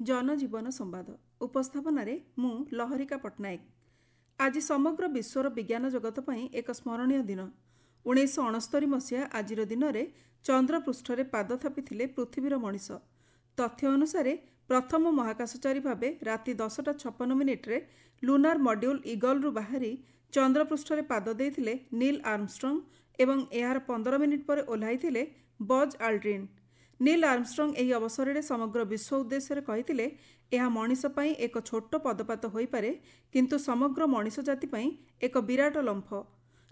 जनजीवन संवाद उपस्थापन मु लहरिका पट्टनायक। आज समग्र विश्वर विज्ञान जगत पई एक स्मरणीय दिन। 1969 मसीहा आज दिन में चंद्रपृष्ठ पाद थापी पृथ्वीर मनीष। तथ्य अनुसार प्रथम महाकाशचारी भाव राति 10:56 लुनार मड्यूल ईगल रु बाहरी चंद्रपृष्ठ पाद देइथिले नील आर्मस्ट्रंग एवं यार 15 मिनिट पर ओह्लाइथिले बज आल्ड्रिन। नील आर्मस्ट्रंग एही अवसर में समग्र विश्व उद्देश्य कहिथिले यह मनीष पई एक छोट पदपात होई पारे किंतु समग्र मनीष जाति पई एक विराट लंफ।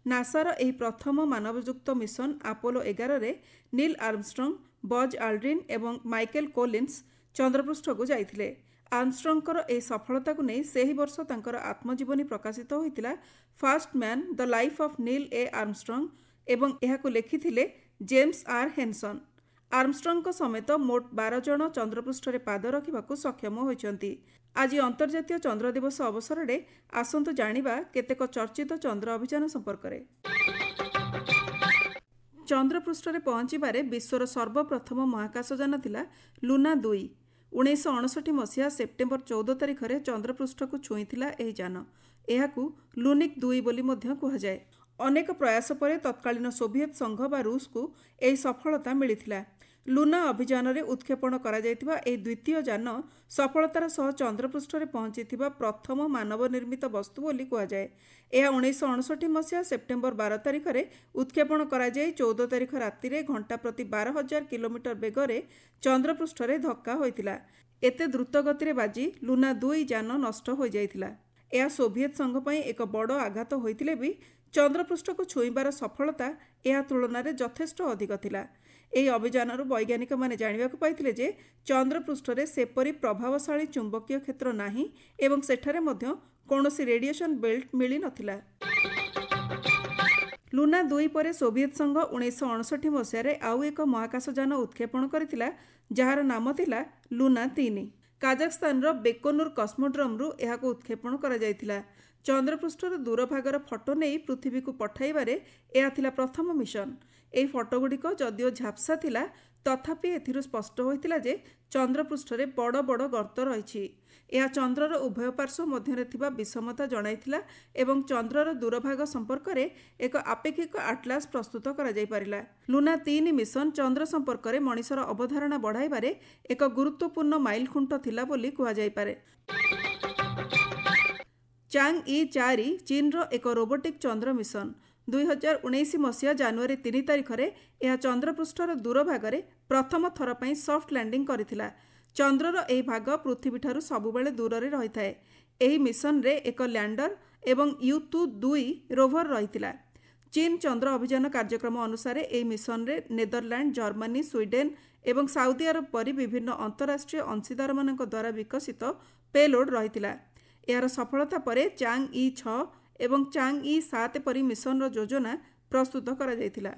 नासार एही प्रथम मानवयुक्त मिशन अपोलो 11 रे नील आर्मस्ट्रंग, बज आल्ड्रिन एवं माइकल कोलिन्स चंद्रपृष्ठ को जाइथिले। आर्मस्ट्रंगर एही सफलता को नहीं सेही वर्ष तांकर आत्मजीवनी प्रकाशित होइतिला first man the life of Neil A Armstrong एवं एहाको लेखिथिले जेम्स आर हेनसन। आर्मस्ट्रंग समेत मोट 12 जन चंद्रपृष्ठ पाद रखा सक्षम होइछंती। आज अंतर्जातीय चंद्र दिवस अवसर में आसंतु जानिबा केतेक चर्चित चंद्र अभियान संपर्क में। चंद्रपृष्ठ पहुंचबारे विश्वर सर्वप्रथम महाकाशयान थिला लुना 2। 1959 मसीहा सेप्टेम्बर 14 तारिख में चंद्रपृष्ठ को छुईथिला एही यान। एहाकू लुनिक 2 बोली मध्य कुहाजाए। अनेक प्रयास पर तत्कालीन सोवियत संघ बा रूस को यह सफलता मिलिथिला। लुना अभियान रे उत्क्षेपण करा जायतिबा एही द्वितीय यान सफलतार सह चंद्रपृष्ठ पहुंचीथिबा प्रथम मानव निर्मित वस्तु बोली कुहाजाए। यह 1959 मसीहा सेप्टेम्बर 12 तारिख में उत्क्षेपण करा जाय 14 तारिख राति रे घंटा प्रति 12,000 किलोमीटर बेगरे चंद्रपृष्ठ धक्का होइतिला। एते द्रुत गति रे बाजी लुना 2 यान नष्ट हो जाइतिला। यह सोवियत संघ पई एक बड़ आघात होइतिले भी चंद्रपृष्ठ को छुईबार सफलता यह तुलन में यथेष्ट अधिक थिला। एही अभियान वैज्ञानिक माने जानिबाकु पाइथिले जे चंद्रपृष्ठ रे सेपरी प्रभावशाली चुंबकीय क्षेत्र नाही एवं सेठारे मध्य कौनसी रेडिएशन बेल्ट मिली नथिला। लुना 2 पर सोवियत संघ 1959 मसीह आउ एक महाकाशयान उत्क्षेपण करथिला जार नाम थिला लुना 3। काजाखस्तान बेकोनुर कस्मोड्रम रु एहाको उत्क्षेपण करा जायतिला। चंद्रपृष्ठर दूरभागर फटो नहीं पृथ्वी को पठाइबारे यह थिला प्रथम मिशन। एही फटोगुड़िक जदिओ झाप्सा थिला तथापि एथिरु स्पष्ट होइतिला जे चंद्रपृष्ठरे बड़ बड़ गर्त रहिछि। यह चंद्रर उभय पार्श्व मध्यरे थिबा विषमता जणाइथिला एवं चंद्रर दूरभाग संपर्क में एक आपेक्षिक आटलास प्रस्तुत करा जाय पारिला। लुना 3 मिशन चंद्र संपर्क में मनीषर अवधारणा बढ़ाइबारे एक गुरुत्वपूर्ण माइल खुंट थिला बोली कुहा जाय पारे। चांग-ई 4 चीनर एक रोबोटिक चंद्र मिशन 2019 मसीहा जनवरी 3 तारिख में यह चंद्रपृष्ठर दूरभाग में प्रथम थर पर सॉफ्ट लैंडिंग करथिला। चंद्रर एही भाग पृथ्वी ठारू सबुबेले दूर रे रहिथाए। एही मिशन रे एक लैंडर एवं U2 2 रोवर रहितिला। चीन चंद्र अभियान कार्यक्रम अनुसार एही मिशन रे नेदरलैंड, जर्मनी, स्वीडेन एवं साउदी अरब परी विभिन्न अंतरराष्ट्रीय अंशीदार मानक द्वारा विकसित पेलोड रहितिला। यार सफलता परे चांग-ई 6 एवं चांग-ई 7 परी मिशन योजना प्रस्तुत करा जायतिला।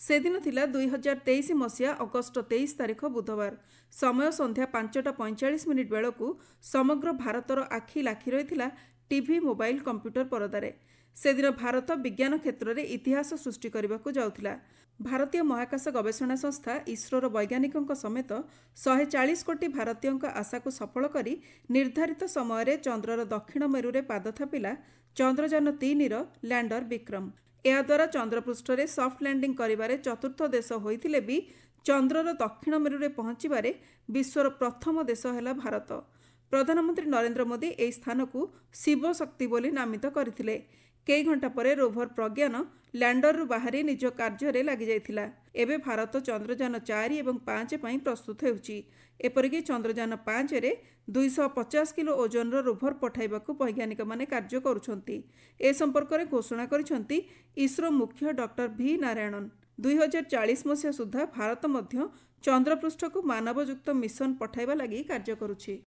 से दिन थिला 2023 मसीहा अगस्ट 23 तारिख बुधवार। समय संध्या 5:45 बेलू समग्र भारतर आखि लाखी रही टीवी मोबाइल कंप्यूटर परदारे। से दिन भारत विज्ञान क्षेत्र में इतिहास सृष्टि करने को जाउथिला। भारतीय महाकाश गवेषणा संस्था इसरोर वैज्ञानिकों समेत 140 कोटी भारतीयों आशा को सफल करी निर्धारित समय रे चंद्रर दक्षिण मेरु रे पाद थापिला चंद्रयान 3 रो लैंडर विक्रम। या द्वारा चंद्रपृष्ठ रे सॉफ्ट लैंडिंग करिबारे चतुर्थ देश होइथिले भी चंद्रर दक्षिण मेरु रे पहुंचीबारे विश्वर प्रथम देश हैला भारत। प्रधानमंत्री नरेंद्र मोदी एही स्थान को शिव शक्ति बोली नामित करथिले। कई घंटा पर रोभर प्रज्ञान लैंडर रु बाहरी निज कार्य रे लागि जाइथिला। एबे भारत चंद्रयान 4 एवं 5 पई प्रस्तुत हेउची। एपरिकी चंद्रयान 5 रे 250 किलो ओजन रोभर पठाइबाकू वैज्ञानिक माने कार्य करुछंती। ए संपर्क में घोषणा करिसंती इसरो मुख्य डॉक्टर V नारायणन। 2040 मसीहा सुधा भारत मध्य चंद्रपृष्ठ को मानवयुक्त मिशन पठाइबा लागि कार्य करुछि।